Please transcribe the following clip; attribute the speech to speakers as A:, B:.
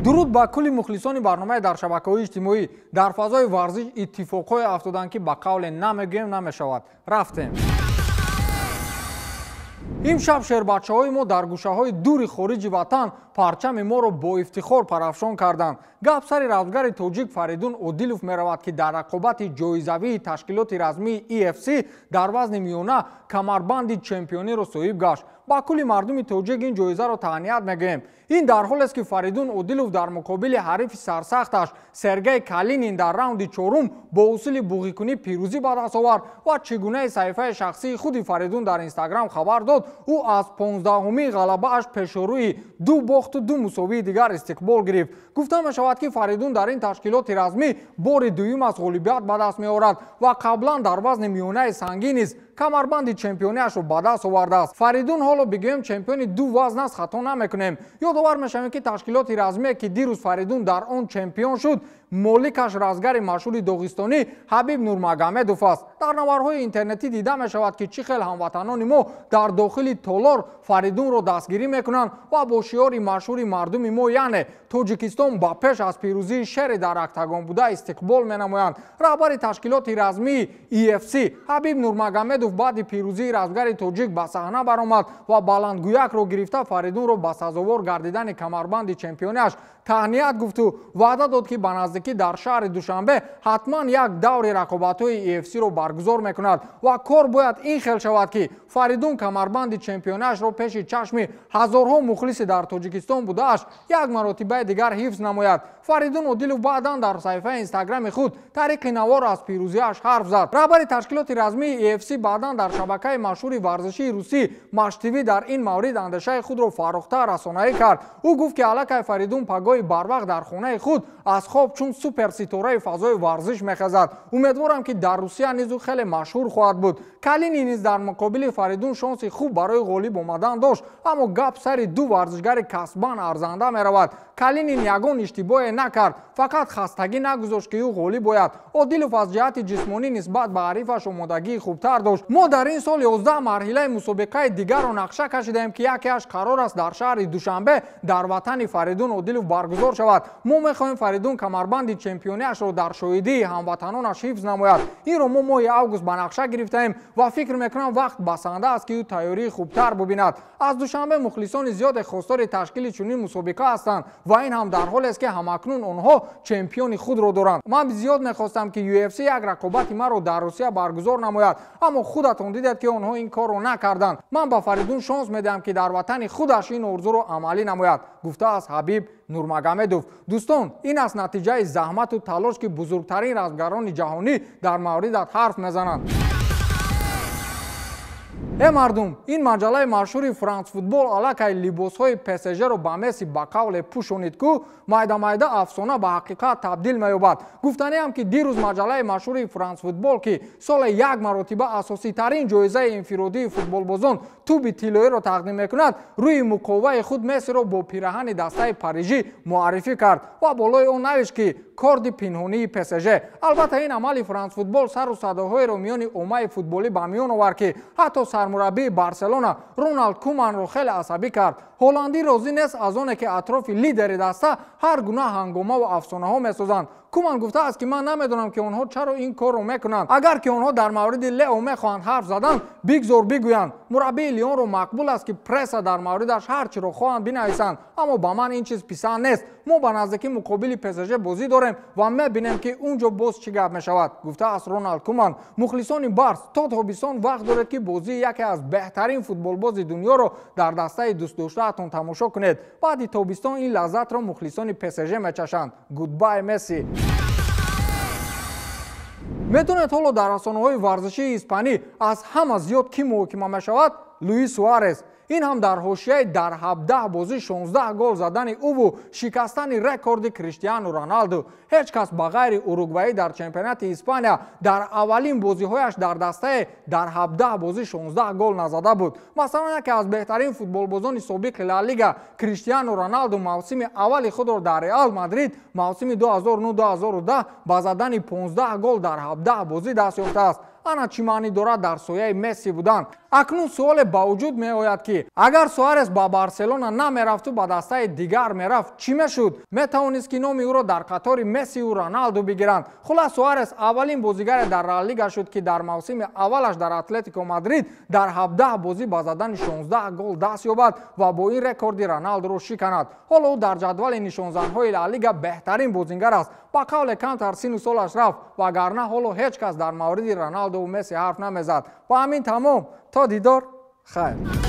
A: дуруд ба кулли мухлисони барномаи дар шабакаҳои иҷтимоӣ. Дар фазои варзиш иттифоқҳое афтоданд ки ба қавле намегӯем намешавад. Рафтем. имшаб шербачаҳои мо дар гӯшаҳои дури хориҷи ватан парчами моро бо ифтихор парафшон карданд. гап сари равзгари тоҷик Фаридун Одилов меравад ки дар рақобати ҷоизавии ташкилоти размии EFC дар вазни миёна камарбанди чемпиониро соҳиб гашт. ба кулли мардуми тоҷик ин ҷоизаро таҳният мегӯем. ин дар ҳолест ки Фаридун Одилов дар муқобили ҳарифи сарсахташ Сергей Калинин дар раунди чорум бо усули буғикунӣ пирӯзӣ ба даст овард ва чӣ гуна саҳифаи шахсии худи Фаридун дар Инстаграм хабар дод, ӯ аз 15-умии ғалабааш пешорӯи ду бохту ду мусовии дигар истиқбол гирифт. гуфта мешавад ки Фаридун дар ин ташкилоти размӣ бори дуюм аз ғолибият ба даст меорад ва қаблан дар вазни миёнаи сангин низ камарбанди чемпиониашро ба даст овардааст. Фаридун ҳоло бигӯем чемпиони ду вазн аст, хато намекунем. ёдовар мешавем ки ташкилоти размие ки дирӯз Фаридун дар он чемпион шуд, моликаш разгари машҳури доғистонӣ Ҳабиб Нурмагомедов аст. дар наварҳои интернетӣ дида мешавад ки чӣ хел ҳамватанони мо дар дохили толор Фаридунро дастгирӣ мекунанд ва бо шиёри машҳури мардуми мо, яъне Тоҷикистон ба пеш аз пирӯзии шери дар октагон буда истиқбол менамоянд. раҳбари ташкилоти размии EFC Ҳабиб Нурмагомедов баъди пирӯзии равзгари тоҷик ба саҳна баромад ва баландгӯякро гирифта Фаридунро ба сазовор гардидани камарбанди чемпиониаш таҳният гуфту ваъда дод ки ба наздикӣ дар шаҳри Душанбе ҳатман як даври рақобатҳои EFC-ро баргузор мекунад ва кор бояд ин хел шавад ки Фаридун камарбанди чемпиониашро пеши чашми ҳазорҳо мухлиси дар Тоҷикистон будааш як маротибаи дигар ҳифз намояд. Фаридун Одилов баъдан дар саҳифаи инстаграми худ тариқи навор аз пирӯзиаш ҳарф зад. раҳбари ташкилоти размии EFC баъдан дар шабакаи машҳури варзишии русӣ Маш-ТВ дар ин маврид андешаи худро фарохта расонаӣ кард. ӯ гуфт ки аллакай Фаридун пагоҳи барвақт дар хонаи худ аз хоб чун суперситораи фазои варзиш мехезад. умедворам ки дар Русия низ ӯ хеле машҳур хоҳад буд. Калини низ дар муқобили Фаридун шонси хуб барои ғолиб омадан дошт, аммо гап сари ду варзишгари касбан арзанда меравад. Калинин ягон иштибоҳе накард, фақат хастагӣ нагузошт ки ӯ ғолиб бояд. Одилов аз ҷиҳати ҷисмонӣ нисбат ба ҳарифаш омодагии хубтар дошт. мо дар ин сол 11 марҳилаи мусобиқаи дигарро нақша кашидаем ки якеаш қарор аст дар шаҳри Душанбе дар ватани Фаридун Одилов баргузор шавад. мо мехоҳем Фаридун камарбанди чемпиониашро дар шоҳидии ҳамватанонаш ҳифз намояд. инро мо моҳи август ба нақша гирифтаем ва фикр мекунам вақт басанда аст ки ӯ тайёрии хубтар бубинад. аз Душанбе мухлисони зиёде хостори ташкили чунин мусобиқа ҳастанд ва ин ҳам дар ҳолест ки ҳамакнун онҳо чемпиони худро доранд. ман зиёд мехостам ки UFC як рақобати маро дар Русия баргузор намояд, аммо худатон дидед ки онҳо ин корро накарданд. ман ба Фаридун шонс медиҳам ки дар ватани худаш ин орзуро амалӣ намояд, гуфтааст Ҳабиб Нурмагомедов. дӯстон, ин аст натиҷаи заҳмату талош ки бузургтарин равзгарони ҷаҳонӣ дар мавридат ҳарф мезананд. мардум, ин маҷалаи машҳури Франс футбол аллакай либосҳои PSG-ро ба Месси ба қавле пӯшонид ку майда афсона ба ҳақиқат табдил меёбад. гуфтанеам ки дирӯз маҷалаи машҳури Франс футбол ки соле як маротиба асоситарин ҷоизаи инфиродии футболбозон туби тиллоиро тақдим мекунад, рӯи муқоваи худ Мессиро бо пираҳани дастаи парижӣ муаррифӣ кард ва болои он навишт ки корди пинҳонии PSG. албатта ин амали Франс футбол сару садоҳоеро миёни оммаи футболӣ ба миён овард ки ҳатто сармураббии Барселона Роналд Куманро хеле асабӣ кард. ҳоландӣ розӣ нест аз оне ки атрофи лидери даста ҳар гуна ҳангома ва афсонаҳо месозанд. Куман гуфтааст ки ман намедонам ки онҳо чаро ин корро мекунанд. агар ки онҳо дар мавриди Лео мехоҳанд ҳарф задан, бигзор бигӯянд. мураббии Лионро мақбул аст ки пресса дар мавридаш ҳар чиро хоҳанд бинависанд, аммо ба ман ин чиз писанд нест. мо ба наздикӣ муқобили PSG бозӣ дорем ва мебинем ки унҷо боз чӣ гап мешавад, гуфтааст Роналд Куман. мухлисони Барс то тобистон вақт доред ки бозии яке аз беҳтарин футболбози дунёро дар дастаи дӯстдоштаатон тамошо кунед. баъди тобистон ин лаззатро мухлисони PSG мечашанд. гудбай Месси. метавонед ҳоло дар расонаҳои варзишии испанӣ аз ҳама зиёд кӣ муҳокима мешавад? Луис Суарес. ин ҳам дар ҳошияи дар 17 бозӣ 16 гол задани ӯву шикастани рекорди Криштиану Роналду. ҳеҷ кас ба ғайри уругваӣ дар чемпионати Испания дар аввалин бозиҳояш дар дастае дар 17 бозӣ 16 гол назада буд. масалан, яке аз беҳтарин футболбозони собиқи Ла Лига Криштиану Роналду мавсими аввали худро дар Реал Мадрид мавсими 2009-2010 ба задани 15 гол дар 17 бозӣ даст ёфтааст. ана чӣ маънӣ дорад дар сояи Месси будан. акнун суоле ба вуҷуд меояд ки агар Суарес ба Барселона намерафту ба дастаи дигар мерафт чӣ мешуд? Метавонист ки номи ӯро дар қатори Мессию Роналду бигиранд. хулас Суарес аввалин бозигаре дар Ла Лига шуд ки дар мавсими аввалаш дар Атлетико Мадрид дар 17 бозӣ ба задани 16 гол даст ёбад ва бо ин рекорди Роналдуро шиканад. ҳоло ӯ дар ҷадвали нишонзанҳои Ла Лига беҳтарин бозингар аст. ба қавле Кантар сину солаш рафт вагарна ҳоло ҳеҷ кас дар мавриди Роналду ва Месси ҳарф намезад. ба ҳамин тамом то дидор хайр.